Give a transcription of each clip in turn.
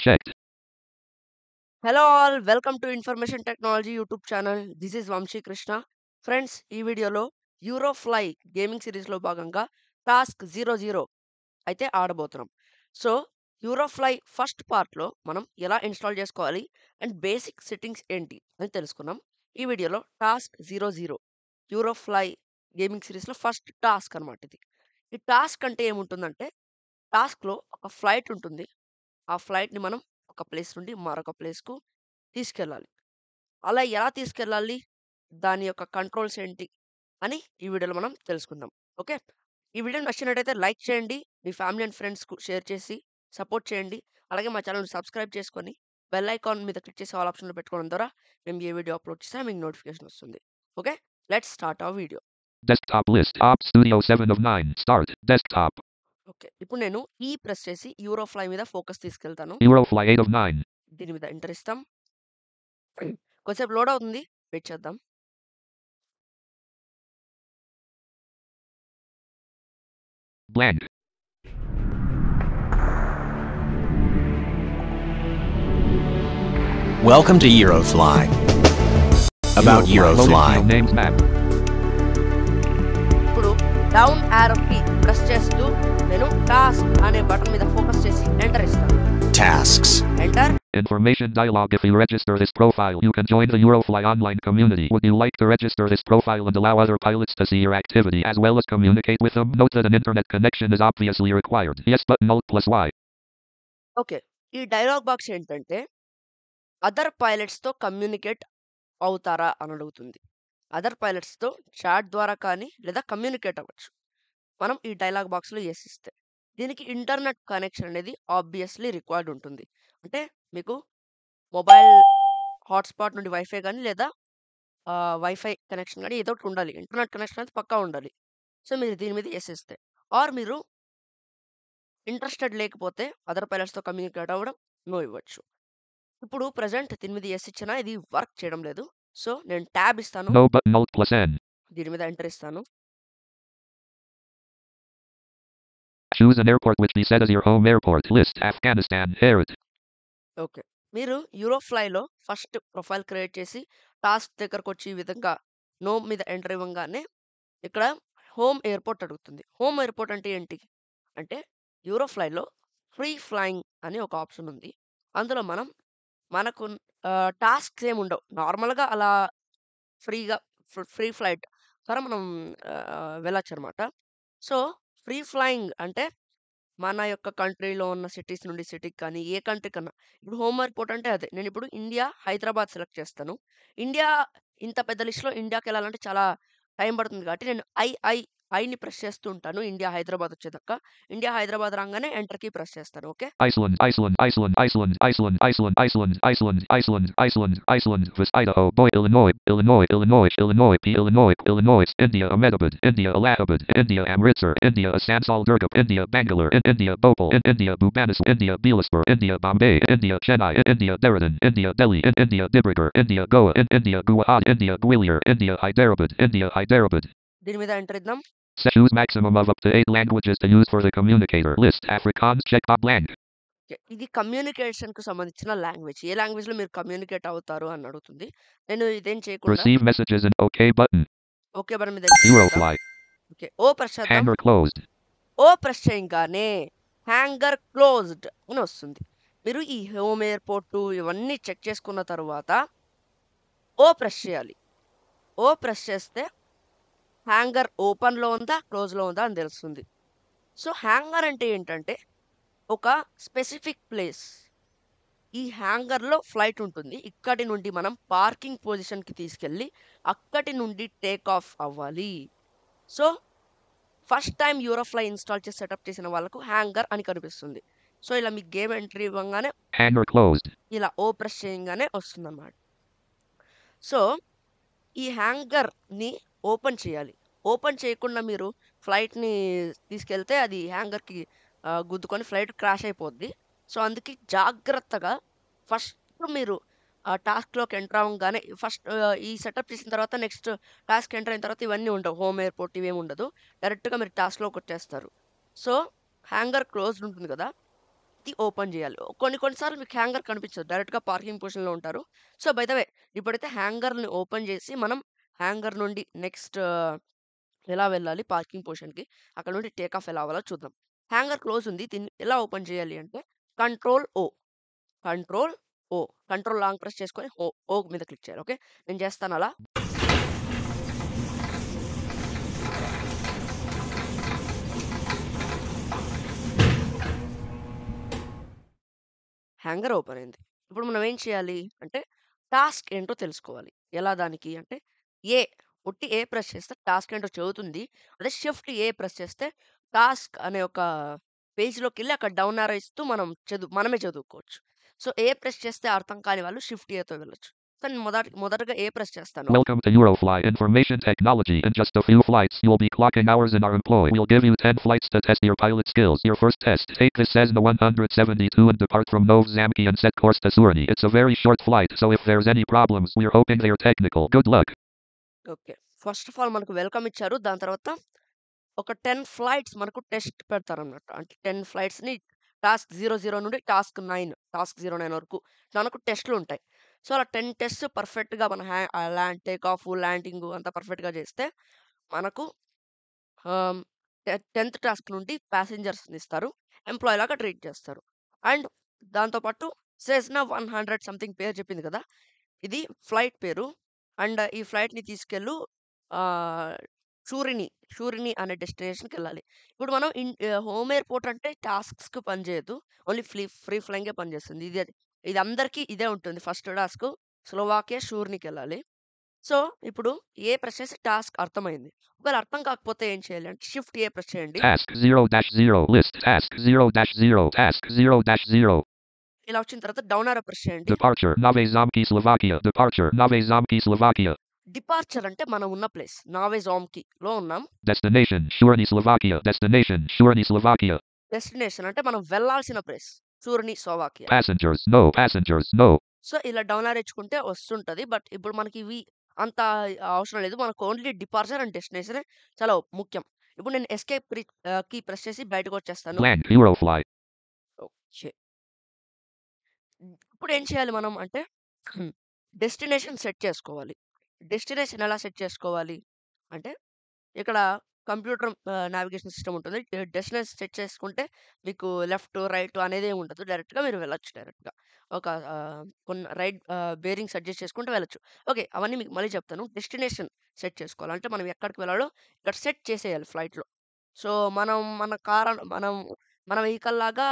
Checked. Hello all welcome to information technology YouTube channel. This is Vamshi Krishna. Friends, ఈ వీడియోలో Eurofly gaming సిరీస్లో భాగంగా task 00 అయితే ఆడబోతున్నాం. సో యూరోఫ్లై ఫస్ట్ పార్ట్లో మనం ఎలా ఇన్స్టాల్ చేసుకోవాలి అండ్ బేసిక్ సెట్టింగ్స్ ఏంటి అని తెలుసుకున్నాం. ఈ వీడియోలో టాస్క్ 00 యూరోఫ్లై గేమింగ్ సిరీస్లో ఫస్ట్ టాస్క్ అనమాట ఇది. ఈ టాస్క్ అంటే ఏముంటుందంటే, టాస్క్లో ఒక ఫ్లైట్ ఉంటుంది. ఆ ఫ్లైట్‌ని మనం ఒక ప్లేస్ నుండి మరొక ప్లేస్‌కు తీసుకెళ్ళాలి. అలా ఎలా తీసుకెళ్ళాలి? దాని యొక్క కంట్రోల్స్ ఏంటి? అని ఈ వీడియోలో మనం తెలుసుకుందాం. ఓకే. ఈ వీడియో నచ్చినట్టయితే లైక్ చేయండి. మీ ఫ్యామిలీ అండ్ ఫ్రెండ్స్‌కు షేర్ చేసి సపోర్ట్ చేయండి. అలాగే మా ఛానెల్‌ని సబ్స్క్రైబ్ చేసుకొని బెల్ ఐకాన్ మీద క్లిక్ చేసి ఆల్ ఆప్షన్‌లో పెట్టుకోవడం ద్వారా మేము ఏ వీడియో అప్‌లోడ్ చేసినా మీకు నోటిఫికేషన్ వస్తుంది. Okay. Let's start our video. Desktop list. Op Studio 7 of 9. Start. Desktop. Okay. ఇప్పుడు నేను ప్రెస్ చేసి యూరోఫ్లై మీద ఫోకస్ తీసుకెళ్తాను. Eurofly 8 of 9. దీని మీద ఎంటర్ ఇస్తాం. కొంచెంసేపు లోడ్ అవుతుంది. వెయిట్ చేద్దాం. Blank. Welcome to Eurofly. About Eurofly. Loading names map. ఇప్పుడు డౌన్ యారో కీ ప్రెస్ చేస్తూ నేను టాస్క్ అనే బటన్ మీద ఫోకస్ చేసి ఎంటర్ ఇస్తాను. Tasks. Enter. Information dialog. If you register this profile, you can join the Eurofly online community. Would you like to register this profile and allow other pilots to see your activity as well as communicate with them? Note that an internet connection is obviously required. Yes button Alt plus Y. Okay. ఈ dialogue box ఏంటంటే, other పైలట్స్‌తో communicate అవుతారా అని అడుగుతుంది. Other పైలట్స్‌తో chat ద్వారా కానీ లేదా communicate అవ్వచ్చు. మనం ఈ డైలాగ్ బాక్స్‌లో యెస్ ఇస్తే. దీనికి ఇంటర్నెట్ కనెక్షన్ అనేది ఆబ్వియస్‌లీ రిక్వైర్డ్ ఉంటుంది. అంటే మీకు మొబైల్ హాట్‌స్పాట్ నుండి వైఫై గానీ లేదా వైఫై కనెక్షన్ గానీ ఏదో ఒకటి ఉండాలి. ఇంటర్నెట్ కనెక్షన్ అనేది పక్కా ఉండాలి. సో, మీరు దీని మీద యెస్ ఇస్తే. ఆర్ మీరు ఇంట్రెస్టెడ్ లేకపోతే అదర్ పైలట్స్‌తో కమ్యూనికేట్ అవ్వడం నో ఇవ్వచ్చు. ఇప్పుడు ప్రెజెంట్ దీని మీద యెస్ ఇచ్చినా ఇది వర్క్ చేయడం లేదు. సో, నేను ట్యాబ్ ఇస్తాను. No button Alt plus N. దీని మీద ఎంటర్ ఇస్తాను. Choose an airport which be set as your home airport. List Afghanistan. Herit. Okay. మీరు యూరోఫ్లైలో ఫస్ట్ ప్రొఫైల్ క్రియేట్ చేసి టాస్క్ దగ్గరకొచ్చి ఈ విధంగా నో మీద ఎంటర్ ఇవ్వంగానే ఇక్కడ హోమ్ ఎయిర్‌పోర్ట్ అడుగుతుంది. హోమ్ ఎయిర్‌పోర్ట్ అంటే ఏంటి? అంటే యూరోఫ్లైలో ఫ్రీ ఫ్లయింగ్ అని ఒక ఆప్షన్ ఉంది. అందులో మనకు టాస్క్స్ ఏమి ఉండవు. నార్మల్‌గా అలా ఫ్రీగా ఫ్రీ ఫ్లైట్ ద్వారా మనం వెళ్ళొచ్చనమాట. సో, ఫ్రీ ఫ్లయింగ్ అంటే మన యొక్క కంట్రీలో ఉన్న సిటీస్ నుండి సిటీకి కానీ, ఏ కంట్రీ కన్నా. ఇప్పుడు హోమ్ ఎయిర్‌పోర్ట్ అంటే అదే. నేనిప్పుడు ఇండియా, హైదరాబాద్ సెలెక్ట్ చేస్తాను. ఇండియా ఇంత పెద్ద లిస్ట్‌లో ఇండియాకెళ్ళాలంటే చాలా టైం పడుతుంది కాబట్టి నేను ఐని ప్రెస్ చేస్తూ ఉంటాను. ఇండియా, హైదరాబాద్ వచ్చేదాకా. ఇండియా, హైదరాబాద్ రాంగానే ఎంటర్ కీ ప్రెస్ చేస్తాను. Okay. Iceland, Iceland, Iceland, Iceland, Iceland, Iceland, Iceland, Iceland, Iceland, Iceland, Iceland, Vis, Idaho, Boy, Illinois, Illinois, Illinois, Illinois, P, Illinois, Illinois, India, Ahmedabad, India, Allahabad, India, Amritsar, India, Asansol, Durgap, India, Bangalore, India, Bhopal, India, Bhubaneswar, India, Bilaspur, India, Bombay, India, Chennai, India, Dehradun, India, Delhi, India, Dibrugarh, India, Goa, India, Guwahati, India, Gwalior, India, Hyderabad, India, Hyderabad. దీని మీద enter ఇద్దాం. Choose maximum of up to 8 languages to use for the communicator. List Afrikaans check blank. Okay. ఇది కమ్యూనికేషన్‌కు సంబంధించిన language. ఏ లాంగ్వేజ్‌లో మీరు communicate అవుతారు అని అడుగుతుంది. నేను ఇదేం చేయకుండా Receive messages and OK button. Okay button మీద ఎంటర్ ఇద్దాం. Eurofly. ఓకే. ఓ ప్రెస్ చేద్దాం. Hangar closed. ఓ ప్రెస్ చేయంగానే హ్యాంగర్ క్లోజ్డ్ అని వస్తుంది. మీరు ఈ హోమ్ ఎయిర్‌పోర్ట్ ఇవన్నీ చెక్ చేసుకున్న తరువాత ఓ ప్రెస్ చేయాలి. ఓ ప్రెస్ చేస్తే హ్యాంగర్ ఓపెన్‌లో ఉందా? క్లోజ్‌లో ఉందా? అని తెలుస్తుంది. సో, హ్యాంగర్ అంటే ఏంటంటే ఒక స్పెసిఫిక్ ప్లేస్. ఈ హ్యాంగర్‌లో ఫ్లైట్ ఉంటుంది. ఇక్కడి నుండి మనం పార్కింగ్ పొజిషన్‌కి తీసుకెళ్ళి అక్కడి నుండి టేక్ ఆఫ్ అవ్వాలి. So, first time Eurofly install చేసి సెటప్ చేసిన వాళ్ళకు హ్యాంగర్ అని కనిపిస్తుంది. సో, ఇలా మీకు గేమ్ ఎంట్రీ ఇవ్వంగానే Hangar closed. ఇలా ఓ ప్రెస్ చేయంగానే వస్తుందన్నమాట. సో, ఈ హ్యాంగర్‌ని ఓపెన్ చేయాలి. ఓపెన్ చేయకుండా మీరు ఫ్లైట్‌ని తీసుకెళ్తే అది హ్యాంగర్‌కి గుద్దుకొని ఫ్లైట్ క్రాష్ అయిపోద్ది. సో, అందుకే జాగ్రత్తగా ఫస్ట్ మీరు టాస్క్‌లోకి ఎంటర్ అవ్వంగానే ఫస్ట్ ఈ సెటప్ చేసిన తర్వాత నెక్స్ట్ టాస్క్ ఎంటర్ అయిన తర్వాత ఇవన్నీ ఉండవు. హోమ్ ఎయిర్‌పోర్ట్ ఇవేమి ఉండదు. డైరెక్ట్‌గా మీరు టాస్క్‌లోకి వచ్చేస్తారు. సో, హ్యాంగర్ క్లోజ్డ్ ఉంటుంది కదా! ఎత్తి ఓపెన్ చేయాలి. కొన్ని సార్లు మీకు హ్యాంగర్ కనిపించదు. డైరెక్ట్‌గా పార్కింగ్ పొజిషన్‌లో ఉంటారు. సో, బై ద వే ఇప్పుడైతే హ్యాంగర్‌ని ఓపెన్ చేసి మనం హ్యాంగర్ నుండి నెక్స్ట్ ఎలా వెళ్ళాలి పార్కింగ్ పొజిషన్‌కి, అక్కడ నుండి టేక్ ఆఫ్ ఎలా అవ్వాలో చూద్దాం. హ్యాంగర్ క్లోజ్ ఉంది. దీన్ని ఎలా ఓపెన్ చేయాలి అంటే కంట్రోల్ ఓ, కంట్రోల్ ఓ, కంట్రోల్ లాంగ్ ప్రెస్ చేసుకొని ఓ మీద క్లిక్ చేయాలి. ఓకే. నేను చేస్తాను అలా. హ్యాంగర్ ఓపెన్ అయింది. ఇప్పుడు మనం ఏం చేయాలి అంటే టాస్క్ ఏంటో తెలుసుకోవాలి. ఎలా దానికి అంటే ఏ ఒట్టి ఏ ప్రెస్ చేస్తే టాస్క్ ఏంటో చెబుతుంది. అదే షిఫ్ట్ ఏ ప్రెస్ చేస్తే టాస్క్ అనే ఒక పేజ్‌లోకెళ్ళి అక్కడ డౌన్ యారో ఇస్తూ మనమే చదువుకోవచ్చు. సో, ఏ ప్రెస్ చేస్తే అర్థం కాని వాళ్ళు షిఫ్ట్ ఏతో వెళ్ళొచ్చు. సో, నేను మొదటగా ఏ ప్రెస్ చేస్తాను. Welcome to Eurofly Information Technology. In just a few flights, you'll be clocking hours in our employ. We'll give you 10 flights to test your pilot skills. Your first test. Take this Cessna 172 and depart from Nov Zamki and set course to Suriname. It's a very short flight, so if there's any problems, we're hoping they're technical. Good luck. Okay. First of all మనకు welcome ఇచ్చారు. దాని తర్వాత ఒక 10 flights మనకు test పెడతారన్నమాట. అంటే 10 ఫ్లైట్స్‌ని task 00 నుండి task 09 వరకు మనకు టెస్ట్‌లుంటాయి. సో, అలా 10 టెస్ట్స్ పర్ఫెక్ట్‌గా మన టేక్ ఆఫ్, ల్యాండింగు అంతా పర్ఫెక్ట్‌గా చేస్తే మనకు ఆహ్, 10థ్ టాస్క్ నుండి ప్యాసింజర్స్‌ని ఇస్తారు. ఎంప్లాయీ లాగా ట్రీట్ చేస్తారు. అండ్ దాంతో పాటు సెస్నా 100 సంథింగ్ పేరు చెప్పింది కదా! ఇది ఫ్లైట్ పేరు. అండ్ ఈ ఫ్లైట్‌ని తీసుకెళ్ళు ఆహ్, షూరిని అనే డెస్టినేషన్‌కెళ్ళాలి. ఇప్పుడు మనం హోమ్ ఎయిర్‌పోర్ట్ అంటే టాస్క్స్‌కి పనిచేయదు. ఓన్లీ ఫ్రీ ఫ్లయింగే పనిచేస్తుంది. ఇది అందరికీ ఇదే ఉంటుంది. ఫస్ట్ టాస్క్ స్లోవాకియా షూరినికెళ్ళాలి. సో, ఇప్పుడు ఏ ప్రెస్ చేసి టాస్క్ అర్థమైంది. ఒకవేళ అర్థం కాకపోతే ఏం చేయాలి అంటే షిఫ్ట్ ఏ ప్రెస్ చేయండి. Task 0-0. List. Task 0-0. Task 0-0. ఇలా వచ్చిన తర్వాత డౌన్ యారో ప్రెస్ చేయండి. Departure. Nove Zamki, Slovakia. Departure. Nove Zamki, Slovakia. Departure అంటే మనం ఉన్న ప్లేస్. నావే జామ్‌కిలో ఉన్నాం. Destination. Shurny, Slovakia. Destination. Shurny, Slovakia. Destination అంటే మనం వెళ్ళాల్సిన place. Shurny, Slovakia. Passengers. No. Passengers. No. So, ఇలా డౌన్ యారో ఇచ్చుకుంటే వస్తుంటది. బట్ ఇప్పుడు మనకి ఇవి అంత అవసరం లేదు. మనకు ఓన్లీ డిపార్చర్ అండ్ డెస్టినేషనే చాలా ముఖ్యం. ఇప్పుడు నేను ఎస్కేప్ కీ ప్రెస్ చేసి బయటకొచ్చేస్తాను. Blank. Eurofly. ఓకే. ఇప్పుడేం చేయాలి మనం అంటే డెస్టినేషన్ సెట్ చేసుకోవాలి. డెస్టినేషన్ ఎలా సెట్ చేసుకోవాలి అంటే ఇక్కడ కంప్యూటర్ నావిగేషన్ సిస్టమ్ ఉంటుంది. డెస్టినేషన్ సెట్ చేసుకుంటే మీకు లెఫ్ట్, రైట్ అనేది ఏమి ఉండదు. డైరెక్ట్‌గా మీరు వెళ్ళొచ్చు డైరెక్ట్‌గా. ఒక కొన్ని బేరింగ్ అడ్జస్ట్ చేసుకుంటూ వెళ్ళొచ్చు. ఓకే. అవన్నీ మీకు మళ్ళీ చెప్తాను. డెస్టినేషన్ సెట్ చేసుకోవాలి. అంటే మనం ఎక్కడికి వెళ్ళాలో ఇక్కడ సెట్ చేసేయాలి ఫ్లైట్‌లో. సో, మనం మన వెహికల్ లాగా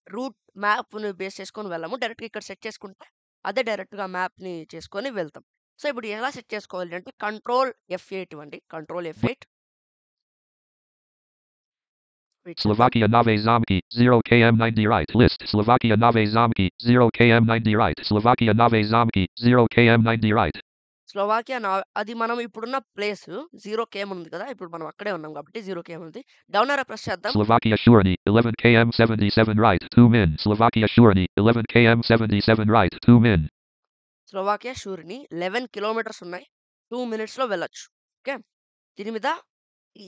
రూట్ మ్యాప్‌ని బేస్ చేసుకొని వెళ్ళము. డైరెక్ట్‌గా ఇక్కడ సెట్ చేసుకుంటే అదే డైరెక్ట్‌గా మ్యాప్‌ని చేసుకొని వెళ్తాం. సో, ఇప్పుడు ఎలా సెట్ చేసుకోవాలి అంటే కంట్రోల్ F8 ఇవ్వండి. Control F8. వెయిట్ చేద్దాం. Slovakia Nove Zamki, 0 km 90 right. List. Slovakia Nove Zamki, 0 km 90 right. Slovakia Nove Zamki, 0 km 90 right. Slovakia అది మనం ఇప్పుడున్న ప్లేస్ 0 కేఎం ఉంది కదా! ఇప్పుడు మనం అక్కడే ఉన్నాం కాబట్టి 0 కేఎం ఉంది. డౌన్ యారో ప్రెస్ చేద్దాం. Slovakia Shurny, 11 km 77 right. 2 min. Slovakia Shurny, 11 km 77 right. 2 min. Slovakia షూరిని 11 kilometres ఉన్నాయి. 2 మినిట్స్‌లో వెళ్ళొచ్చు. ఓకే. దీని మీద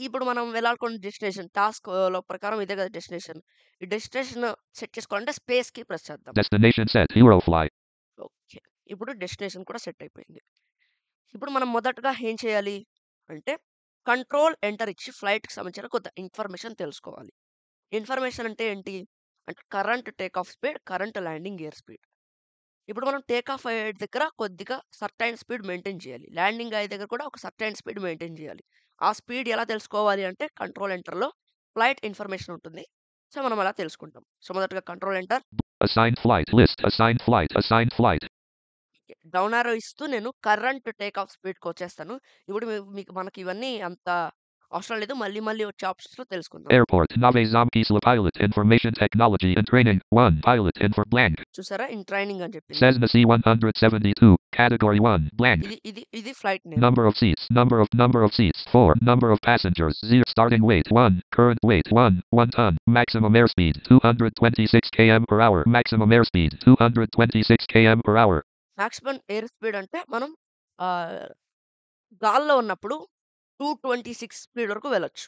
ఇప్పుడు మనం వెళ్ళాలనుకున్న డెస్టినేషన్ టాస్క్‌లో ప్రకారం ఇదే కదా డెస్టినేషన్. ఈ డెస్టినేషన్ సెట్ చేసుకోవాలంటే స్పేస్‌కి ప్రెస్ చేద్దాం. Destination set. Eurofly. ఓకే. ఇప్పుడు డెస్టినేషన్ కూడా సెట్ అయిపోయింది. ఇప్పుడు మనం మొదటగా ఏం చేయాలి అంటే కంట్రోల్ ఎంటర్ ఇచ్చి ఫ్లైట్‌కి సంబంధించిన కొంత ఇన్ఫర్మేషన్ తెలుసుకోవాలి. ఇన్ఫర్మేషన్ అంటే ఏంటి? అంటే current take off speed, current landing air speed. ఇప్పుడు మనం టేక్ ఆఫ్ అయ్యే దగ్గర కొద్దిగా సర్టైన్ స్పీడ్ మెయింటైన్ చేయాలి. ల్యాండింగ్ అయ్యే దగ్గర కూడా ఒక సర్టైన్ స్పీడ్ మెయింటైన్ చేయాలి. ఆ స్పీడ్ ఎలా తెలుసుకోవాలి అంటే కంట్రోల్ ఎంటర్‌లో ఫ్లైట్ ఇన్ఫర్మేషన్ ఉంటుంది. సో, మనం అలా తెలుసుకుంటాం. సో, మొదటగా control enter. Assigned flight. List. Assigned flight. Assigned flight. Down arrow ఇస్తూ నేను కరెంట్ టేక్ ఆఫ్ స్పీడ్‌కొచ్చేస్తాను. ఇప్పుడు మనకి ఇవన్నీ అంత అవసరం లేదు. మళ్ళీ వచ్చే ఆప్షన్స్‌లో తెలుసుకుందాం. Airport. Nove Zamki Sla Pilot. Information Technology and Training. 1. Pilot. Info blank. చూసారా? ఇన్ ట్రైనింగ్ అని చెప్పింది. Cessna C-172. Category 1. Blank. ఇది flight name. Number of seats. Number of seats. 4. Number of passengers. 0. Starting weight. 1. Current weight. 1 ton. Maximum airspeed. 226 km per hour. Maximum airspeed. 226 km per hour. Maximum air speed అంటే మనం గాల్లో ఉన్నప్పుడు 226 speed వరకు వెళ్ళొచ్చు.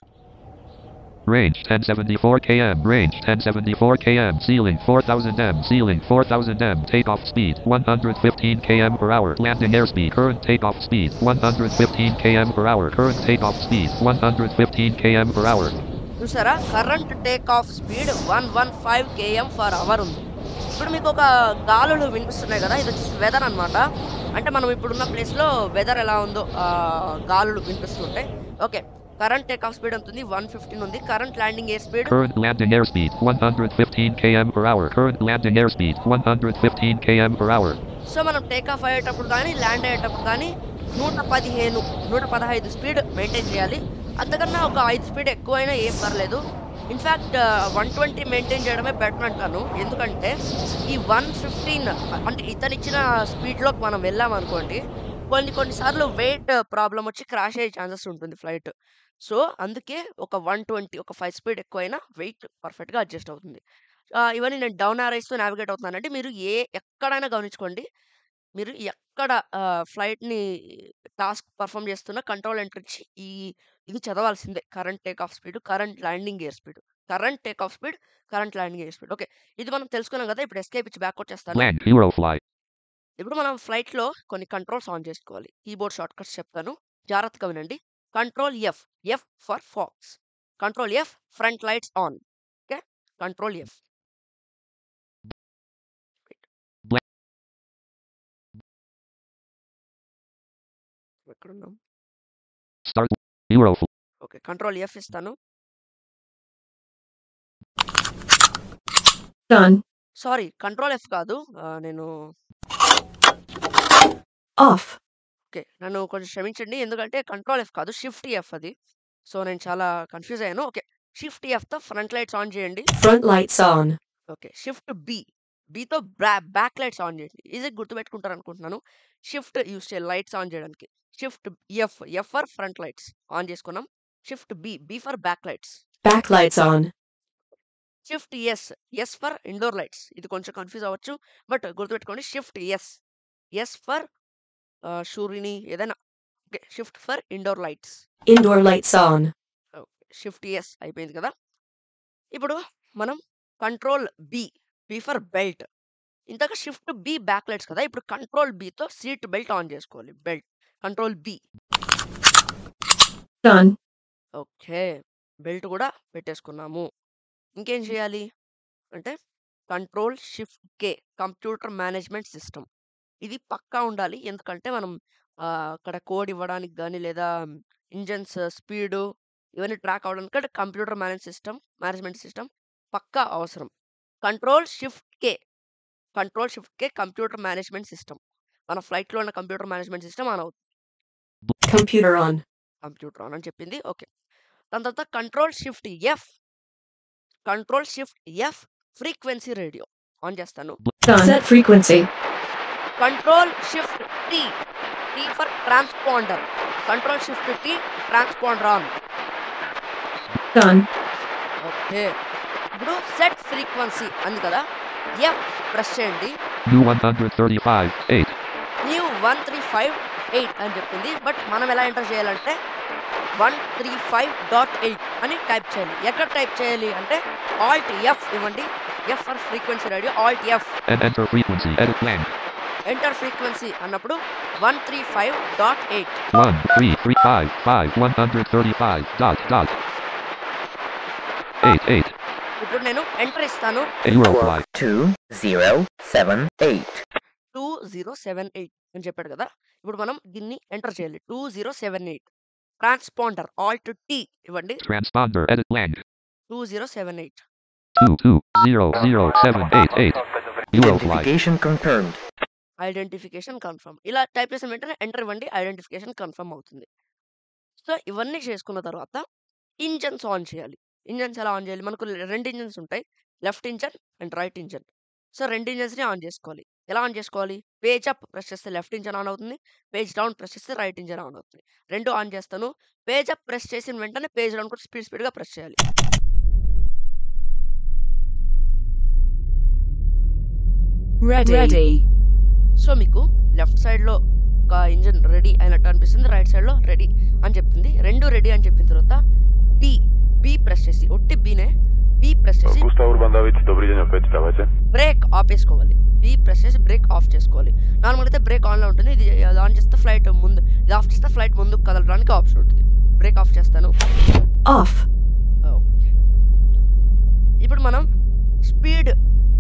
Range 1074 km. Range 1074 km. Ceiling 4000 m. Ceiling 4000 m. Takeoff speed 115 km per hour. Landing airspeed. Current takeoff speed 115 km per hour. Current takeoff speed 115 km per hour. చూసారా, current take off speed 115 km per hour ఉంది. ఇప్పుడు మీకు ఒక గాలులు వినిపిస్తున్నాయి కదా, ఇది వచ్చేసి వెదర్ అనమాట. అంటే మనం ఇప్పుడున్న ప్లేస్లో వెదర్ ఎలా ఉందో గాలులు వినిపిస్తుంటాయి. Okay, current take off speed ఉంటుంది 115 ఉంది. Current landing air speed, current landing airspeed 115 km per hour. Current landing airspeed 115 km per hour. So మనం టేక్ ఆఫ్ అయ్యేటప్పుడు కానీ ల్యాండ్ అయ్యేటప్పుడు కానీ 115 స్పీడ్ మెయింటైన్ చేయాలి. అంతకన్నా ఒక 5 స్పీడ్ ఎక్కువైనా ఏం పర్లేదు. ఇన్ఫ్యాక్ట్ 120 మెయింటైన్ చేయడమే బెటర్ అంటాను. ఎందుకంటే ఈ 115 అంటే ఇతనిచ్చిన స్పీడ్లోకి మనం వెళ్ళామనుకోండి, కొన్నిసార్లు వెయిట్ ప్రాబ్లం వచ్చి క్రాష్ అయ్యే ఛాన్సెస్ ఉంటుంది ఫ్లైట్. సో అందుకే ఒక 120 ఒక 5 స్పీడ్ ఎక్కువైనా వెయిట్ పర్ఫెక్ట్గా అడ్జస్ట్ అవుతుంది. ఇవన్నీ నేను డౌన్ ఆరేస్తో నావిగేట్ అవుతున్నానంటే మీరు ఎక్కడైనా గమనించుకోండి. మీరు ఎక్కడ ఫ్లైట్ని టాస్క్ పర్ఫామ్ చేస్తున్న కంట్రోల్ ఎంటర్ ఇచ్చి ఇది చదవాల్సిందే. Current take off speed, current landing air speed, current take off speed, current landing air speed. Okay, ఇది మనం తెలుసుకున్నాం కదా. ఇప్పుడు ఎస్కేప్ ఇచ్చి బ్యాక్ వచ్చేస్తాను. Land Eurofly. ఇప్పుడు మనం ఫ్లైట్లో కొన్ని కంట్రోల్స్ ఆన్ చేసుకోవాలి. కీబోర్డ్ షార్ట్ కట్స్ చెప్తాను, జాగ్రత్తగా వినండి. Control F for fox. Control F front lights on. Okay, control F. ఎక్కడున్నాం? Start Eurofly. Okay, control F ఇస్తాను. Done. సారీ, కంట్రోల్ ఎఫ్ కాదు, నేను Off. ఓకే, నన్ను కొంచెం క్షమించండి. ఎందుకంటే కంట్రోల్ ఎఫ్ కాదు, షిఫ్ట్ ఎఫ్ అది. సో నేను చాలా కన్ఫ్యూజ్ అయ్యాను. ఓకే, షిఫ్ట్ ఎఫ్తో ఫ్రంట్ లైట్స్ ఆన్ చేయండి. Front lights on. Okay, shift బితో బ్యాక్ లైట్స్ ఆన్ చేయండి. ఇది గుర్తుపెట్టుకుంటారు అనుకుంటున్నాను. షిఫ్ట్ యూస్ చేయాలి లైట్స్ ఆన్ చేయడానికి. Shift F for front lights on చేసుకున్నాం. Shift B for back lights. Back lights on. Shift S for indoor lights. ఇది కొంచెం కన్ఫ్యూజ్ అవ్వచ్చు, బట్ గుర్తుపెట్టుకోండి. షిఫ్ట్ ఎస్ ఫర్ షూరిని ఏదైనా. Okay, shift for indoor lights. Indoor lights on. Shift S అయిపోయింది కదా. ఇప్పుడు మనం కంట్రోల్ బి ఫర్ బెల్ట్. ఇంతక షిఫ్ట్ బి బ్యాక్ లైట్స్ కదా. ఇప్పుడు కంట్రోల్ బితో సీట్ బెల్ట్ ఆన్ చేసుకోవాలి. Belt control B. Done. Okay, belt కూడా పెట్టేసుకున్నాము. ఇంకేం చేయాలి అంటే control shift K computer management system. ఇది పక్కా ఉండాలి. ఎందుకంటే మనం అక్కడ కోడ్ ఇవ్వడానికి కానీ లేదా ఇంజన్స్ స్పీడు ఇవన్నీ ట్రాక్ అవ్వడానికి కంప్యూటర్ మేనేజ్మెంట్ సిస్టమ్ పక్కా అవసరం. Control shift K computer management system. మన ఫ్లైట్లో ఉన్న కంప్యూటర్ మేనేజ్మెంట్ సిస్టమ్ ఆన్ అవుతుంది. Computer on. కంప్యూటర్ ఆన్ అని చెప్పింది. ఓకే, దాని తర్వాత control shift F frequency radio on చేస్తాను. Done. Set frequency. Control shift T for transponder. Control shift T transponder on. Done. Okay, ఇప్పుడు సెట్ ఫ్రీక్వెన్సీ అంది కదా, F press చేయండి. New 135.8. న్యూ 135.8 అని చెప్పింది. బట్ మనం ఎలా ఎంటర్ చేయాలంటే 135.8 అని టైప్ చేయాలి. ఎక్కడ టైప్ చేయాలి అంటే ఆల్ట్ ఎఫ్ ఇవ్వండి. F for frequency radio, Alt F. And enter frequency. Edit blank. Enter frequency అన్నప్పుడు 135.8. 13355.135.8. ఇప్పుడు నేను ఎంటర్ ఇస్తాను. Eurofly. 2078. 2078 అని చెప్పాడు కదా. ఇప్పుడు మనం దీన్ని ఎంటర్ చేయాలి. 2078. ట్రాన్స్పాండర్ ఆల్ట్ టీ ఇవ్వండి. Transponder. Edit blank. 2078. 2200788. Eurofly. Identification confirmed. Identification confirm. ఇలా టైప్ చేసిన వెంటనే ఎంటర్ ఇవ్వండి. ఐడెంటిఫికేషన్ కన్ఫర్మ్ అవుతుంది. సో ఇవన్నీ చేసుకున్న తర్వాత ఇంజన్స్ ఆన్ చేయాలి. ఇంజన్స్ ఎలా ఆన్ చేయాలి? మనకు 2 ఇంజన్స్ ఉంటాయి, left engine and right engine. So 2 ఇంజన్స్ని ఆన్ చేసుకోవాలి. ఎలా ఆన్ చేసుకోవాలి? పేజ్ అప్ ప్రెస్ చేస్తే లెఫ్ట్ ఇంజన్ ఆన్ అవుతుంది, పేజ్ డౌన్ ప్రెస్ చేస్తే రైట్ ఇంజన్ ఆన్ అవుతుంది. 2 ఆన్ చేస్తాను. పేజ్ అప్ ప్రెస్ చేసిన వెంటనే పేజ్ డౌన్ కూడా స్పీడ్గా ప్రెస్ చేయాలి. Ready. సో మీకు లెఫ్ట్ సైడ్లో ఒక ఇంజన్ రెడీ అయినట్టు అనిపిస్తుంది, రైట్ సైడ్లో రెడీ అని చెప్తుంది. 2 రెడీ అని చెప్పిన తర్వాత బి ప్రెస్ చేసి ఒట్టి బీనే బి ప్రెస్ చేసి Gustav Urban David, dobrý deň opäť, stávajte. Brake ఆపేసుకోవాలి. బి ప్రెస్ చేసి బ్రేక్ ఆఫ్ చేసుకోవాలి. నార్మల్ అయితే బ్రేక్ ఆన్లో ఉంటుంది. ఇది ఆన్ చేస్తే ఫ్లైట్ ముందు, ఇది ఆఫ్ చేస్తే ఫ్లైట్ ముందుకు కదలడానికి ఆప్షన్ ఉంటుంది. బ్రేక్ ఆఫ్ చేస్తాను. Off. ఓకే. ఇప్పుడు మనం స్పీడ్,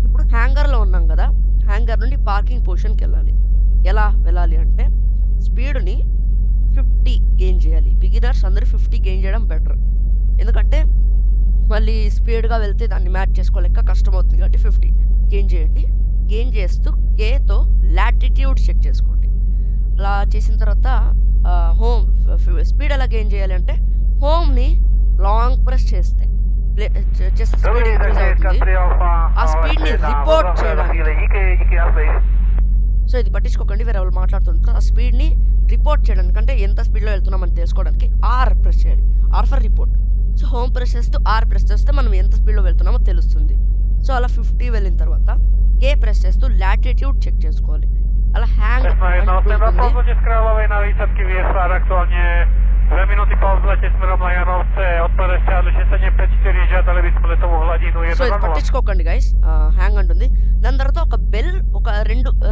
ఇప్పుడు హ్యాంగర్లో ఉన్నాం కదా, హ్యాంగర్ నుండి పార్కింగ్ పొజిషన్కి వెళ్ళాలి. ఎలా వెళ్ళాలి అంటే స్పీడ్ని 50 గెయిన్ చేయాలి. బిగినర్స్ అందరూ 50 గెయిన్ చేయడం బెటర్. ఎందుకంటే మళ్ళీ స్పీడ్గా వెళ్తే దాన్ని మ్యాచ్ చేసుకోలేక కష్టం అవుతుంది కాబట్టి 50 గెయిన్ చేయండి. గెయిన్ చేస్తూ కేతో లాటిట్యూడ్ చెక్ చేసుకోండి. అలా చేసిన తర్వాత హోమ్ స్పీడ్ ఎలా గెయిన్ చేయాలి అంటే హోమ్ని లాంగ్ ప్రెస్ చేస్తే స్పీడ్ ఇంక్రీజ్ అవుతుంది. ఆ స్పీడ్ని రిపోర్ట్ చేయడానికి, సో ఇది పట్టించుకోకండి, వేరే వాళ్ళు మాట్లాడుతుంటారు. ఆ స్పీడ్ని రిపోర్ట్ చేయడానికి అంటే ఎంత స్పీడ్లో వెళ్తున్నామని తెలుసుకోవడానికి ఆర్ ప్రెస్ చేయాలి. R for report. So home press చేస్తూ ఆర్ ప్రెస్ చేస్తే మనం ఎంత స్పీడ్లో వెళ్తున్నామో తెలుస్తుంది. సో అలా 50 వెళ్ళిన తర్వాత కే ప్రెస్ చేస్తూ లాటిట్యూడ్ చెక్ చేసుకోవాలి. అలా hang z Kráľovej na výsadky VFR aktuálne 2 minúty po vzlete smerom na Janovce, odpadeste AD 654, žiadali by sme letovú hladinu 1. So ఇది పట్టించుకోకండి గైస్, హ్యాంగ్ అంటుంది. దాని తర్వాత ఒక బెల్, ఒక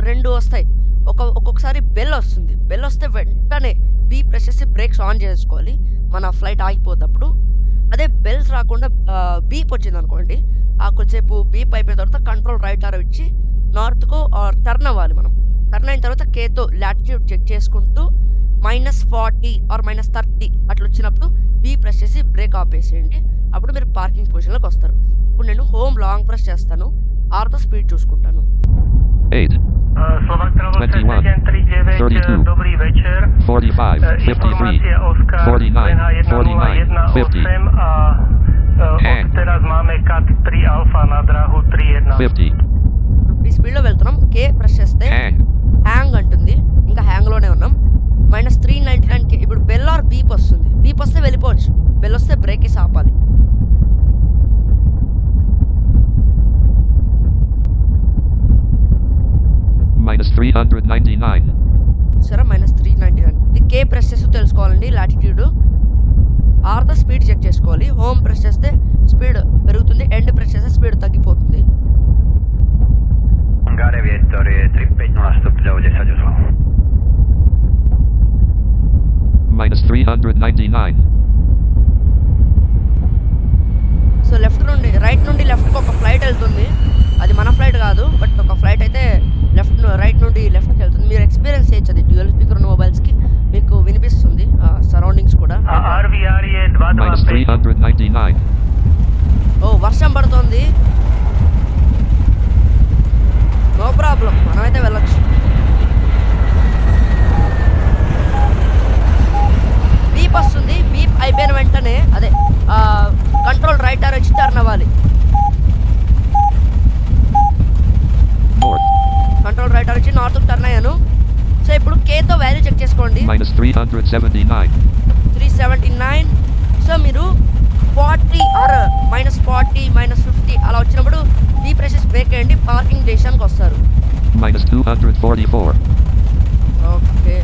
రెండు వస్తాయి. ఒక్కొక్కసారి బెల్ వస్తుంది. బెల్ వస్తే వెంటనే బీ ప్రెస్ చేసి బ్రేక్స్ ఆన్ చేసుకోవాలి, మన ఫ్లైట్ ఆగిపోద్దప్పుడు. అదే బెల్స్ రాకుండా బీప్ వచ్చింది అనుకోండి, కొంచెంసేపు బీప్ అయిపోయిన తర్వాత కంట్రోల్ రైట్ ఆర్ ఇచ్చి నార్త్కు టర్న్ అవ్వాలి. మనం టర్న్ అయిన తర్వాత కేతో లాటిట్యూడ్ చెక్ చేసుకుంటూ -40 ఆర్ -30 అట్లా వచ్చినప్పుడు బీ ప్రెస్ చేసి బ్రేక్ ఆపేసేయండి. అప్పుడు మీరు పార్కింగ్ పొజిషన్లోకి వస్తారు. ఇప్పుడు నేను హోమ్ లాంగ్ ప్రెస్ చేస్తాను, ఆర్తో స్పీడ్ చూసుకుంటాను. 8, 21, 32, Dobrý večer. 45, 53, 49, 49, 50, Teraz máme CAT 3 Alfa na dráhu 31. 50, 50 స్పీడ్లో వెళ్తున్నాం. కే ప్రెస్ చేస్తే hang, హ్యాంగ్ అంటుంది, ఇంకా హ్యాంగ్లోనే ఉన్నాం. -399 ఇప్పుడు బెల్ ఆర్ బీప్ వస్తుంది. బీప్ వస్తే వెళ్ళిపోవచ్చు, బెల్ వస్తే బ్రేక్ వేసి ఆపాలి. -399, సరే -399. ఇది కే ప్రెస్ చేస్తూ తెలుసుకోవాలండి లాటిట్యూడ్. ఆర్తో స్పీడ్ చెక్ చేసుకోవాలి. హోమ్ ప్రెస్ చేస్తే స్పీడ్ పెరుగుతుంది, ఎండ్ ప్రెస్ చేస్తే స్పీడ్ తగ్గిపోతుంది. Hungare vietor je 350 stupňov 10 uzlov. -399, so right నుండి లెఫ్ట్కి ఒక ఫ్లైట్ వెళ్తుంది. అది మన ఫ్లైట్ కాదు, బట్ ఒక ఫ్లైట్ అయితే రైట్ నుండి లెఫ్ట్కి వెళ్తుంది. మీరు ఎక్స్పీరియన్స్ చేయొచ్చు, అది డ్యూయల్ స్పీకర్ ఉన్న మొబైల్స్కి మీకు వినిపిస్తుంది సరౌండింగ్స్ కూడా. -399, ఓ వర్షం పడుతుంది, నో ప్రాబ్లం, మనమైతే వెళ్ళొచ్చు. బీప్ వస్తుంది. బీప్ అయిపోయిన వెంటనే అదే కంట్రోల్ రైట్ ఆర్ వచ్చి టర్న్ అవ్వాలి. north, కంట్రోల్ రైట్ ఆర్ వచ్చి నార్త్ టర్న్ అయ్యాను. సో ఇప్పుడు కేతో వాల్యూ చెక్ చేసుకోండి. -379, 379. సో మీరు 40 ఆర్ -40 -50 అలా వచ్చినప్పుడు బీ ప్రెసెస్ బ్రేక్ అయ్యండి, పార్కింగ్ డెసిషన్కి వస్తారు. -244, ఓకే,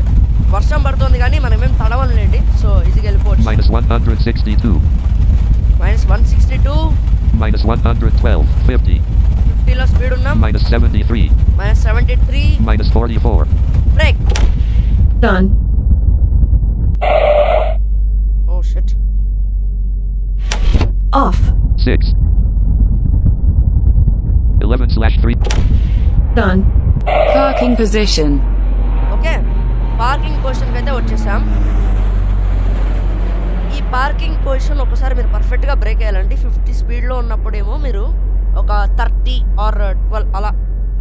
వర్షం పడుతుంది కానీ మనం ఏం తడవలేండి, సో ఈజీగా వెళ్ళిపోవచ్చు. -162, -162, -112, 50, 50లో స్పీడ్ ఉన్నాం. -73, -73, -44, brake. Done. Oh shit. Off. 6, 11/3, Done. Parking position. Okay, parking పొజిషన్కి అయితే వచ్చేసాం. ఈ పార్కింగ్ పొజిషన్ ఒకసారి మీరు పర్ఫెక్ట్గా బ్రేక్ వేయాలండి. 50 స్పీడ్లో ఉన్నప్పుడేమో మీరు ఒక 30 ఆర్ 12 అలా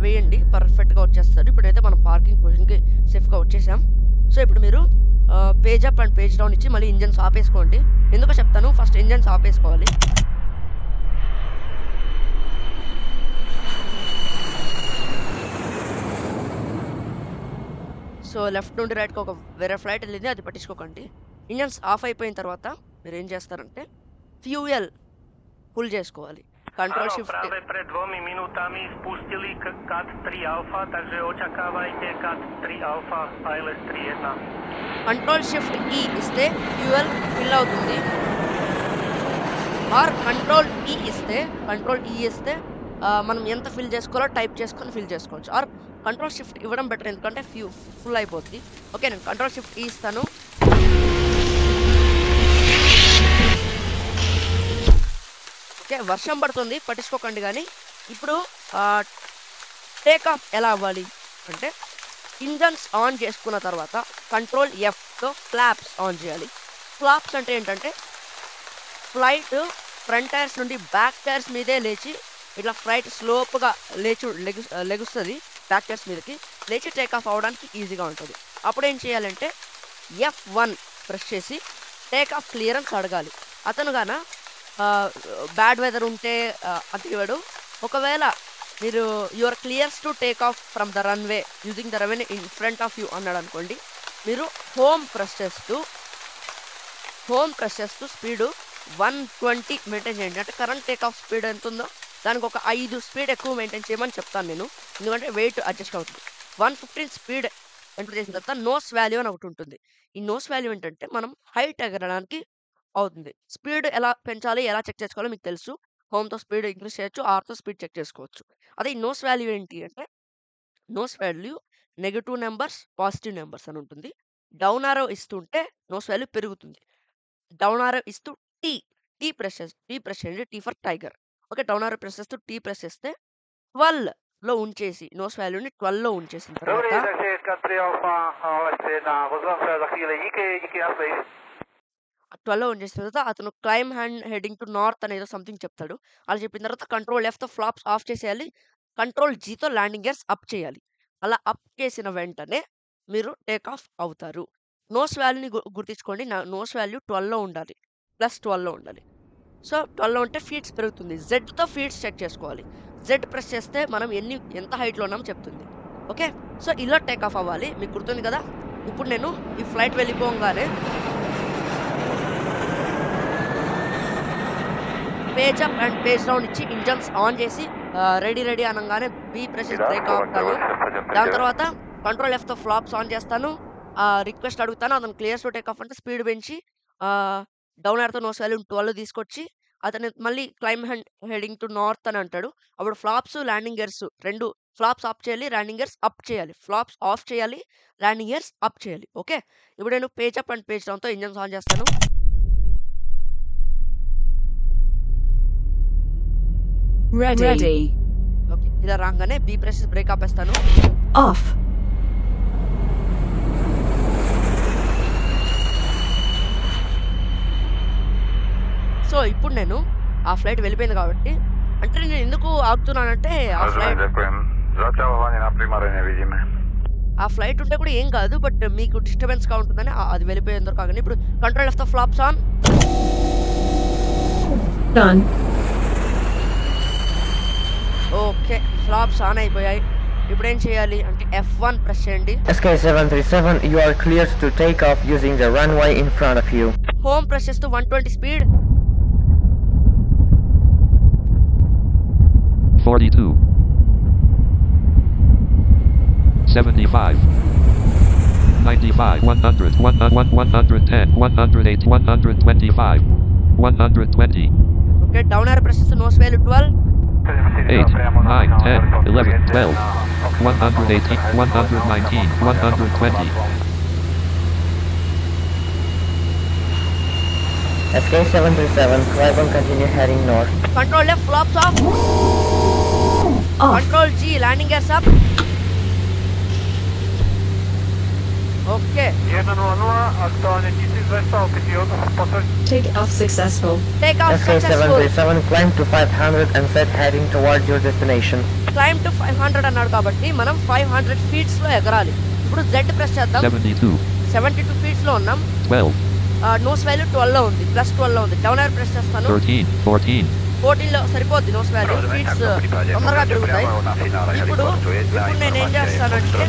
వేయండి, పర్ఫెక్ట్గా వచ్చేస్తారు. ఇప్పుడైతే మనం పార్కింగ్ పొజిషన్కి సేఫ్గా వచ్చేసాం. సో ఇప్పుడు మీరు page up and page down ఇచ్చి మళ్ళీ ఇంజన్స్ ఆపేసుకోండి. ఎందుకో చెప్తాను, ఫస్ట్ ఇంజన్స్ ఆపేసుకోవాలి. సో లెఫ్ట్ నుండి రైట్కి ఒక వేరే ఫ్లైట్ వెళ్ళింది, అది పట్టించుకోకండి. ఇంజన్స్ ఆఫ్ అయిపోయిన తర్వాత మీరు ఏం చేస్తారంటే ఫ్యూయల్ ఫుల్ చేసుకోవాలి. Control shift. Práve pred 2 minútami spustili CAT 3 Alfa, takže očakávajte CAT 3 Alfa ILS 31. Control shift ఈ ఇస్తే ఫ్యూయల్ ఫిల్ అవుతుంది. ఆర్ కంట్రోల్ ఈ ఇస్తే మనం ఎంత ఫిల్ చేసుకోవాలో టైప్ చేసుకొని ఫిల్ చేసుకోవచ్చు. ఆర్ కంట్రోల్ షిఫ్ట్ ఇవ్వడం బెటర్, ఎందుకంటే ఫుల్ అయిపోద్ది. ఓకే, నేను కంట్రోల్ షిఫ్ట్ ఈ ఇస్తాను. ఓకే, వర్షం పడుతుంది, పట్టించుకోకండి. కానీ ఇప్పుడు టేక్ ఆఫ్ ఎలా అవ్వాలి అంటే ఇంజన్స్ ఆన్ చేసుకున్న తర్వాత కంట్రోల్ ఎఫ్తో ఫ్లాప్స్ ఆన్ చేయాలి. ఫ్లాప్స్ అంటే ఏంటంటే ఫ్లైట్ ఫ్రంట్ టైర్స్ నుండి బ్యాక్ టైర్స్ మీదే లేచి ఇట్లా ఫ్లైట్ స్లోప్గా లెగుస్తుంది బ్యాక్ టైర్స్ మీదకి లేచి టేక్ ఆఫ్ అవ్వడానికి ఈజీగా ఉంటుంది. అప్పుడు ఏం చేయాలంటే F1 ప్రెస్ చేసి టేక్ ఆఫ్ క్లియరెన్స్ అడగాలి. అతను గాన బ్యాడ్ వెదర్ ఉంటే అతివాడు, ఒకవేళ మీరు your clears to take off from the runway using the runway in front of you అన్నాడు అనుకోండి, మీరు హోమ్ ప్రెస్ చేస్తూ స్పీడు 120 మెయింటైన్ చేయండి. అంటే కరెంట్ టేక్ ఆఫ్ స్పీడ్ ఎంత ఉందో దానికి ఒక 5 స్పీడ్ ఎక్కువ మెయింటైన్ చేయమని చెప్తాను నేను, ఎందుకంటే వెయిట్ అడ్జస్ట్ అవుతుంది. 115 స్పీడ్ ఎంటర్ చేసిన తర్వాత నోస్ వాల్యూ అని ఒకటి ఉంటుంది. ఈ నోస్ వాల్యూ ఏంటంటే మనం హైట్ ఎగరడానికి అవుతుంది. స్పీడ్ ఎలా పెంచాలి, ఎలా చెక్ చేసుకోవాలో మీకు తెలుసు. హోమ్తో స్పీడ్ ఇంక్రీజ్ చేయొచ్చు, ఆర్తో స్పీడ్ చెక్ చేసుకోవచ్చు. అదే ఈ నోస్ వాల్యూ ఏంటి అంటే nose value negative numbers, positive numbers అని ఉంటుంది. డౌన్ ఆరో ఇస్తుంటే నోస్ వాల్యూ పెరుగుతుంది. డౌన్ ఆరో ఇస్తూ టీ ప్రెస్ చేయండి, tea for tiger. Okay, down ఆరో ప్రెస్ చేస్తూ టీ ప్రెస్ చేస్తే 12లో ఉంచేసి నోస్ వాల్యూని 12లో ఉంచేసిన తర్వాత 12లో ఉంచేసిన తర్వాత అతను క్లైమ్ హెడింగ్ టు నార్త్ అనేదో సంథింగ్ చెప్తాడు. అలా చెప్పిన తర్వాత కంట్రోల్ ఎఫ్తో ఫ్లాప్స్ ఆఫ్ చేసేయాలి, కంట్రోల్ జీతో ల్యాండింగ్ గేర్స్ అప్ చేయాలి. అలా అప్ చేసిన వెంటనే మీరు టేక్ ఆఫ్ అవుతారు. నోస్ వాల్యూని గుర్తించుకోండి, నోస్ వాల్యూ 12లో ఉండాలి, +12లో ఉండాలి. సో 12లో ఉంటే ఫీట్స్ పెరుగుతుంది. జెడ్తో ఫీట్స్ చెక్ చేసుకోవాలి. జెడ్ ప్రెస్ చేస్తే మనం ఎంత హైట్లో ఉన్నామో చెప్తుంది. ఓకే, సో ఇలా టేక్ ఆఫ్ అవ్వాలి, మీకు గుర్తుంది కదా. ఇప్పుడు నేను ఈ ఫ్లైట్ వెళ్ళిపోగానే page up and page down ఇచ్చి ఇంజన్స్ ఆన్ చేసి రెడీ అనగానే బీ ప్రెస్ బ్రేక్ అవుతాను. దాని తర్వాత కంట్రోల్ ఎఫ్తో ఫ్లాప్స్ ఆన్ చేస్తాను, రిక్వెస్ట్ అడుగుతాను. అతను క్లియర్స్ టు టేక్ ఆఫ్ అంటే స్పీడ్ పెంచి డౌన్ ఎర్తో నోస్ వాల్యూ 12 తీసుకొచ్చి అతను మళ్ళీ క్లైమ్ హెడింగ్ టు నార్త్ అని అంటాడు. అప్పుడు ఫ్లాప్స్ ల్యాండింగ్ గేర్స్ రెండు, ఫ్లాప్స్ ఆఫ్ చేయాలి, ల్యాండింగ్ గేర్స్ అప్ చేయాలి, ఫ్లాప్స్ ఆఫ్ చేయాలి, ల్యాండింగ్ గేర్స్ అప్ చేయాలి. ఓకే, ఇప్పుడు నేను పేజ్ అప్ అండ్ పేజ్ డౌన్తో ఇంజన్స్ ఆన్ చేస్తాను. Ready. ఓకే, ఇలా రాగానే బీ ప్రెస్ బ్రేక్ ఆపేస్తాను. Off. సో ఇప్పుడు నేను ఆ ఫ్లైట్ వెళ్ళిపోయింది కాబట్టి, అంటే నేను ఎందుకు ఆగుతున్నానంటే ఆ ఫ్లైట్ ఉంటే కూడా ఏం కాదు, బట్ మీకు డిస్టర్బెన్స్ గా ఉంటుందని అది వెళ్ళిపోయేందుకు కాగానే ఇప్పుడు control of the flops on. Done. Okay, flops on అయిపోయాయి. ఇప్పుడు ఏం చేయాలి అంటే F1 ప్రెస్ చేయండి. SK737, you are cleared to take off using the runway in front of you. Home press చేస్తూ 120 speed. 42 75 95 100 110 108 125 120 okay, down are press చేస్తూ nose value 12 8 9 10 11 12 118 119 120 SK737, climb and continue heading north. Control F, flops off. Control G, landing gears up. Okay. Take off successful. Take off successful. SK737, climb to 500 and set heading towards your destination. Climb to 500 అన్నాడు కాబట్టి మనం 500 feets లో ఎగరాలి. ఇప్పుడు Z press చేద్దాం. 72 feets లో ఉన్నాం. 12 nose value 12 లో ఉంది, +12 లో ఉంది. డౌన్ ఆర్ ప్రెస్ చేస్తాను. 14 లో సరిపోద్ది నోస్ వాల్యూ. ఫీట్స్ తొందరగా పెరుగుతాయి. ఇప్పుడు నేను ఏం చేస్తానంటే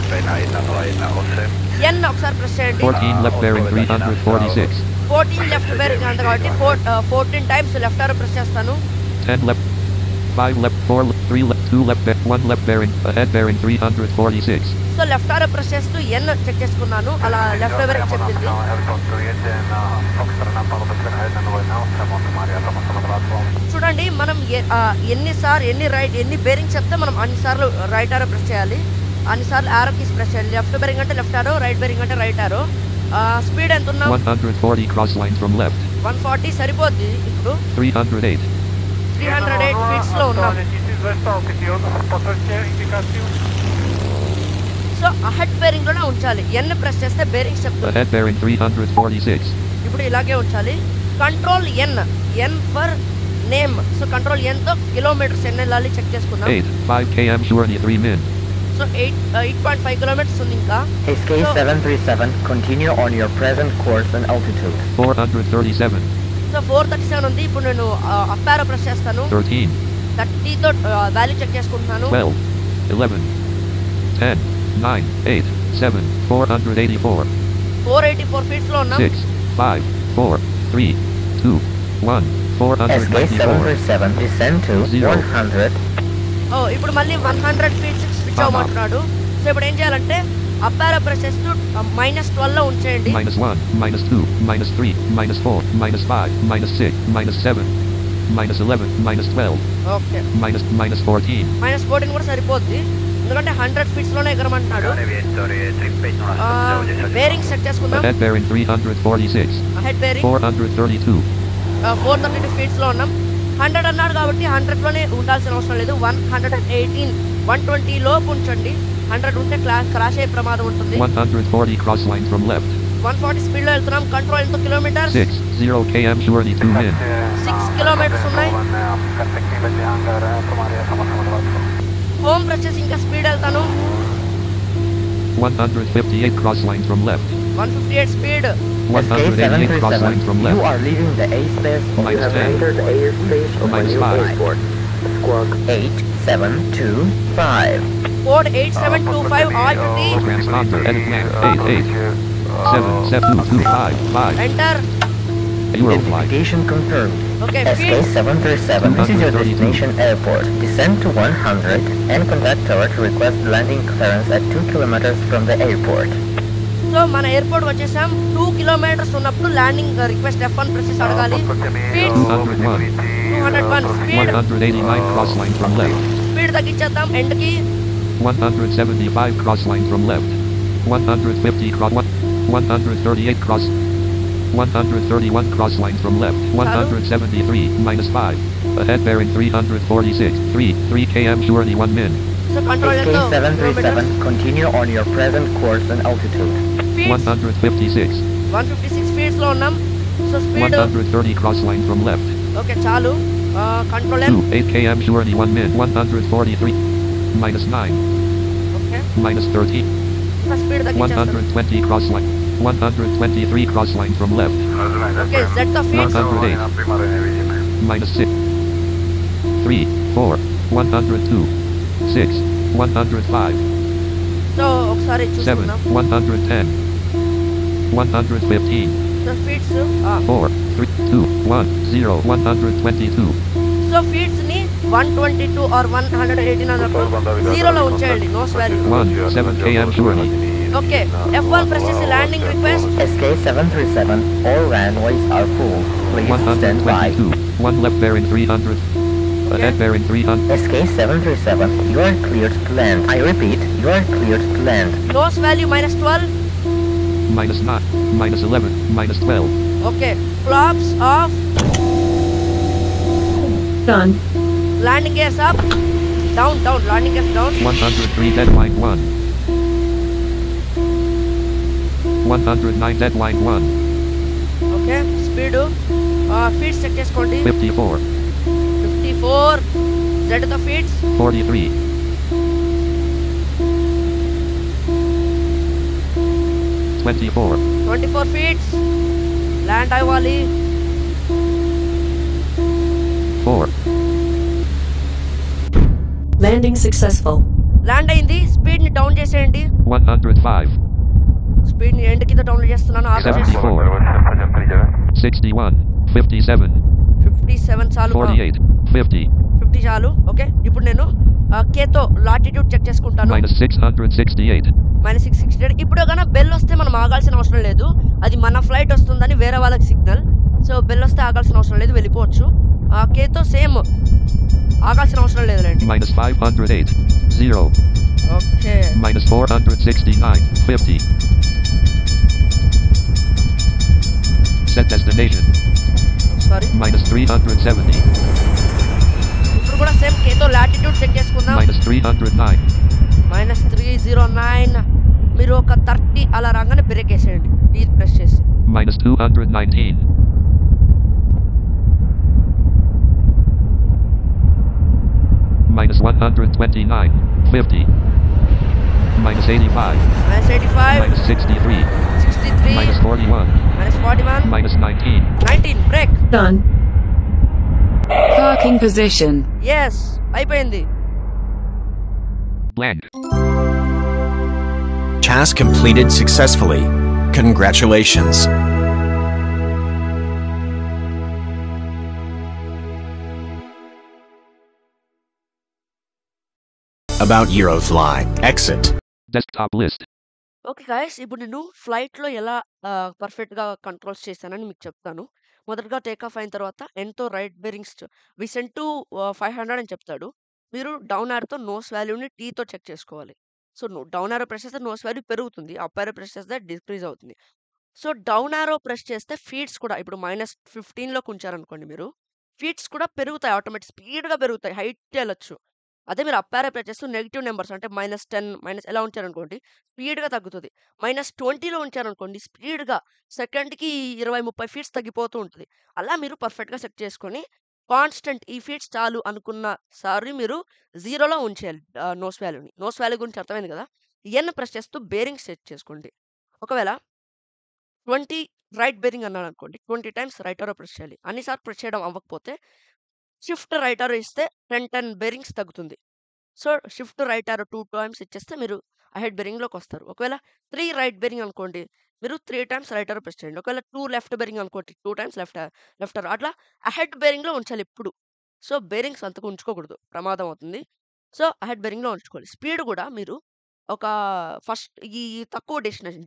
N ఒకసారి ప్రెస్ చేయండి. 14 left bearing 346 14 లెఫ్ట్ బేరింగ్ అంట కాబట్టి 14 టైమ్స్ లెఫ్ట్ ఆరో ప్రెస్ చేస్తాను. 10 left 5 left, 4 left, 3 left, 2 left, 1 left bearing, ahead bearing 346. So left ఆరో ప్రెస్ చేస్తూ ఎన్ చెక్ చేసుకున్నాను, అలా లెఫ్ట్ బేరింగ్ చెప్పింది. చూడండి మనం ఎన్ని బేరింగ్ చెప్తే మనం అన్నిసార్లు రైట్ ఆరో ప్రెస్ చేయాలి, అన్నిసార్లు ఆరో కీస్ ప్రెస్ చేయాలి. లెఫ్ట్ బేరింగ్ అంటే లెఫ్ట్ ఆరో, రైట్ బేరింగ్ అంటే రైట్ ఆరో. స్పీడ్ ఎంత ఉన్నా 140 cross lines from left. 140 సరిపోద్ది. ఇప్పుడు 308 ఫీట్స్ లో ఉన్నాం. సో అహెడ్ బేరింగ్ లోనే ఉంచాలి. ఎన్ ప్రెస్ చేస్తే బేరింగ్ చెప్తుంది. ahead bearing 346. ఇప్పుడు ఇలాగే ఉంచాలి. Control N for name. So control N తో కిలోమీటర్స్ ఎన్ని వెళ్ళాలి చెక్ చేసుకుందాం. 5 km surety 3 min. So 8.5 kilometres ఉంది ఇంకా. SK737, continue on your present course and altitude. 437. So 437 ఉంది. ఇప్పుడు నేను అప్ ఆరో ప్రెస్ చేస్తాను. 30 తో వాల్యూ చెక్ చేసుకుంటున్నాను. 12 11 10 9 8 7 484. 484 ఫీట్స్ లో ఉన్నాం. 6 5 4 3 2 1 494. SK737, descend to 100. ఇప్పుడు మళ్ళీ 100 ఫీట్స్ స్విచ్ అవ్వమంటున్నాడు. సో ఇప్పుడు ఏం చేయాలంటే అప్ ఆరో ప్రెస్ చేస్తూ -12 లో ఉంచేయండి. -1 -2 -3 -4 -5 -6 -7 -11 -12. ఓకే, -14. -14 కూడా సరిపోద్ది, ఎందుకంటే 100 ఫీట్స్ లోనే ఎగరమంటున్నాడు. బేరింగ్ సెట్ చేసుకుందాం. ahead bearing 346. Head bearing 432. 432 feets లో ఉన్నాం. 100 అన్నాడు కాబట్టి 100 లోనే ఉండాల్సిన అవసరం లేదు. 118 120 లోపు ఉంచండి. 100 ఉంటే క్రాష్ అయ్యే ప్రమాదం ఉంటుంది. 140 cross lines from left. 140 speed లో వెళ్తున్నాం. కంట్రోల్ ఎంత kilometres? 60 km surety 2 min. 6 kilometres ఉన్నాయి. హోమ్ ప్రెస్ చేసి ఇంకా స్పీడ్ వెళ్తాను. 158 cross lines from left. 158 speed. 188 cross lines from You left. are leaving the airspace or you have -10. entered the airspace of a new -5. airport. Squawk 8725. Code 8725 altitude. Transponder edit lamp 88 7 7225 5. Enter. Eurofly. Identification confirmed. Okay, SK737, this is your destination airport. Descend to 100 and contact tower to request landing clearance at 2 kilometers from the airport. So మన airport వచ్చేసాం. 2 kilometres ఉన్నప్పుడు landing request F1 press చేసి అడగాలి. Speed 201 speed. 189 cross lines from left. Speed తగ్గించేద్దాం end కి. 175 cross lines from left. 150 cross 138 cross 131 cross lines from left. 173 -5. Ahead bearing 346. 3 km surety 1 min. So control ఎంత? SK737, continue on your present course and altitude. 156. 156 feets లో ఉన్నాం. So speed 130 cross lines from left. Okay చాలు. Control 8 km surety 1 min. 143 -9 okay, -13. Speed తగ్గించేస్తాం. 120 cross line. 123 cross lines from left. Okay, set the feets. 108 -6 3 4 102 6 105 so ఒకసారి 7 చూసుకుందాం. 110 115 so feets 4 3 2 1 0 122 so feets ని 122 are 118 అన్నప్పుడు 0 లో ఉంచేయండి. Nose value 1 7 km surety. Okay, F1 press చేసి landing request. SK737, all runways are full. Please stand by. 122 1 left bearing 300. Ahead bearing 300. SK737, you are cleared to land. I repeat, you are cleared to land. Nose value -12. -9 -11 -12. Okay, flaps off. Done. Landing gears up. Down landing gears down. 103 deadline 1. 109 deadline 1. Okay, speed feets check చేసుకోండి. 54 54 Z the feets. 43 24 feets. Land అవ్వాలి. 4 Landing successful. Land అయింది. Speed ని down చేసేయండి. 105 speed ని end కింద down చేస్తున్నాను. 74 61 57 57 చాలు 48. 50. 50 చాలు. ఓకే, ఇప్పుడు నేను కేతో లాటిట్యూడ్ చెక్ చేసుకుంటాను. -668. -668. ఇప్పుడు కన్నా బెల్ వస్తే మనం ఆగాల్సిన అవసరం లేదు, అది మన ఫ్లైట్ వస్తుందని వేరే వాళ్ళకి సిగ్నల్. సో బెల్ వస్తే ఆగాల్సిన అవసరం లేదు, వెళ్ళిపోవచ్చు. కేతో సేమ్ ఆగాల్సిన అవసరం లేదులేండి. -508. 0. ఓకే, -469. 50. Set destination. సారీ. -370. ఇప్పుడు కూడా సేమ్ కేతో లాటిట్యూడ్ చెక్ చేసుకుందాం. -309. -309. మీరు ఒక 30 అలా రాగానే బ్రేక్ వేసేయండి, డీ ప్రెస్ చేసి. -219. -129. 50. -85. -85. -63. 63. -41. -41. -19. 19. Brake. Done. Parking position. S, అయిపోయింది. Blank. Task completed successfully. Congratulations. About Eurofly. Exit. Desktop list. Okay guys, ఇప్పుడు నేను ఫ్లైట్లో ఎలా పర్ఫెక్ట్గా కంట్రోల్స్ చేశానని మీకు చెప్తాను. మొదటగా టేక్ ఆఫ్ అయిన తర్వాత ఎంతో రైట్ బేరింగ్స్ విసెంట్ టు 500 అని చెప్తాడు. మీరు డౌన్ యారోతో నోస్ వాల్యూని టీతో చెక్ చేసుకోవాలి. సో డౌన్ యారో ప్రెస్ చేస్తే నోస్ వాల్యూ పెరుగుతుంది, అప్ యారో ప్రెస్ చేస్తే డిక్రీజ్ అవుతుంది. సో డౌన్ యారో ప్రెస్ చేస్తే ఫీట్స్ కూడా ఇప్పుడు -15లోకి ఉంచారనుకోండి, మీరు ఫీట్స్ కూడా పెరుగుతాయి, ఆటోమేటిక్ స్పీడ్గా పెరుగుతాయి, హైట్ వెళ్ళొచ్చు. అదే మీరు అప్ యారో ప్రెస్ చేస్తూ నెగిటివ్ నెంబర్స్ అంటే -10 ఎలా ఉంచారనుకోండి, స్పీడ్గా తగ్గుతుంది. -20లో ఉంచారనుకోండి, స్పీడ్గా సెకండ్కి 20-30 ఫీట్స్ తగ్గిపోతూ ఉంటుంది. అలా మీరు పర్ఫెక్ట్గా సెట్ చేసుకొని కాన్స్టెంట్ ఈ ఫీట్స్ చాలు అనుకున్న సారి మీరు 0లో ఉంచేయాలి నోస్ వాల్యూని. నోస్ వాల్యూ గురించి అర్థమైంది కదా. ఎన్ ప్రెస్ చేస్తూ బేరింగ్ సెట్ చేసుకోండి. ఒకవేళ 20 రైట్ బేరింగ్ అన్నాడు అనుకోండి, 20 టైమ్స్ రైట్ ఆరో ప్రెస్ చేయాలి. అన్నిసార్లు ప్రెస్ చేయడం అవ్వకపోతే షిఫ్ట్ రైట్ ఆరో ఇస్తే 10 బేరింగ్స్ తగ్గుతుంది. సో షిఫ్ట్ రైట్ ఆరో 2 టైమ్స్ ఇచ్చేస్తే మీరు అహెడ్ బేరింగ్లోకి వస్తారు. ఒకవేళ 3 రైట్ బేరింగ్ అనుకోండి, మీరు 3 టైమ్స్ రైట్ ఆరో ప్రెస్ చేయండి. ఒకవేళ 2 లెఫ్ట్ బేరింగ్ అనుకోండి, 2 టైమ్స్ లెఫ్ట్ ఆరో, అట్లా అహెడ్ బేరింగ్లో ఉంచాలి ఎప్పుడు. సో బేరింగ్స్ అంతకు ఉంచుకోకూడదు, ప్రమాదం అవుతుంది. సో అహెడ్ బేరింగ్లో ఉంచుకోవాలి. స్పీడ్ కూడా మీరు ఒక ఫస్ట్ ఈ తక్కువ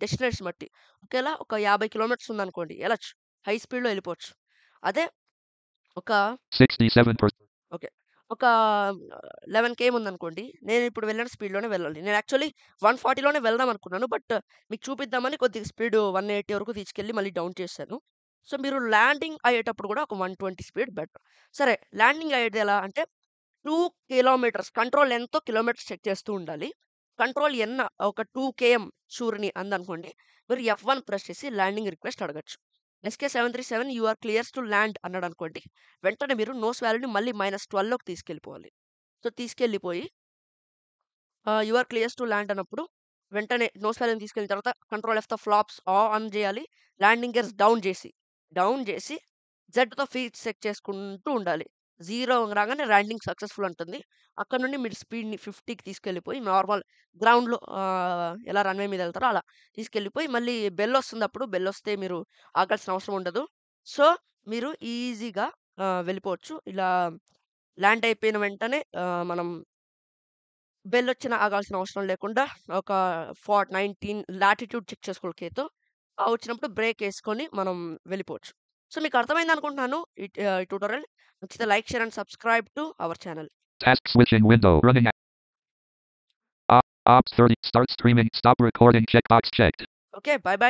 డెస్టినేషన్ బట్టి ఒకేలా ఒక 50 కిలోమీటర్స్ ఉందనుకోండి, వెళ్ళచ్చు, హై స్పీడ్లో వెళ్ళిపోవచ్చు. అదే ఒక 67%. ఓకే, ఒక 11 km ఉందనుకోండి, నేను ఇప్పుడు వెళ్ళిన స్పీడ్లోనే వెళ్ళాలి. నేను యాక్చువల్లీ 140లోనే వెళ్దాం అనుకున్నాను, బట్ మీకు చూపిద్దామని కొద్దిగా స్పీడ్ 180 వరకు తీసుకెళ్ళి మళ్ళీ డౌన్ చేశాను. సో మీరు ల్యాండింగ్ అయ్యేటప్పుడు కూడా ఒక 120 స్పీడ్ బెటర్. సరే, ల్యాండింగ్ అయ్యేది ఎలా అంటే 2 కిలోమీటర్స్ కంట్రోల్ ఎంతో కిలోమీటర్స్ చెక్ చేస్తూ ఉండాలి. కంట్రోల్ ఎన్న ఒక 2 km షూర్ని అందనుకోండి, మీరు F1 ప్రెస్ చేసి ల్యాండింగ్ రిక్వెస్ట్ అడగచ్చు. SK737 you are clears to land అన్నాడు అనుకోండి, వెంటనే మీరు నోస్ వాల్యూని మళ్ళీ -12లోకి తీసుకెళ్ళిపోవాలి. సో తీసుకెళ్ళిపోయి you are clears to land అన్నప్పుడు వెంటనే నోస్ వాల్యూని తీసుకెళ్ళిన తర్వాత కంట్రోల్ Fతో ఫ్లాప్స్ ఆన్ చేయాలి. ల్యాండింగ్ గేర్స్ డౌన్ చేసి జెడ్తో ఫీట్ సెట్ చేసుకుంటూ ఉండాలి. 0 రాగానే ల్యాండింగ్ సక్సెస్ఫుల్ ఉంటుంది. అక్కడ నుండి మీరు స్పీడ్ని 50కి తీసుకెళ్ళిపోయి నార్మల్ గ్రౌండ్లో ఎలా రన్వే మీద వెళ్తారో అలా తీసుకెళ్ళిపోయి మళ్ళీ బెల్ వస్తుంది. అప్పుడు బెల్ వస్తే మీరు ఆగాల్సిన అవసరం ఉండదు. సో మీరు ఈజీగా వెళ్ళిపోవచ్చు. ఇలా ల్యాండ్ అయిపోయిన వెంటనే మనం బెల్ వచ్చిన ఆగాల్సిన అవసరం లేకుండా ఒక 19 లాటిట్యూడ్ చెక్ చేసుకోవాలి కేతో. వచ్చినప్పుడు బ్రేక్ వేసుకొని మనం వెళ్ళిపోవచ్చు. సో మీకు అర్థమైంది అనుకుంటున్నాను ఈ ట్యూటోరియల్. నచ్చితే like, share and subscribe to our channel. Task switching window running. Ops 30. Start streaming. Stop recording. Checkbox checked. Okay, by by.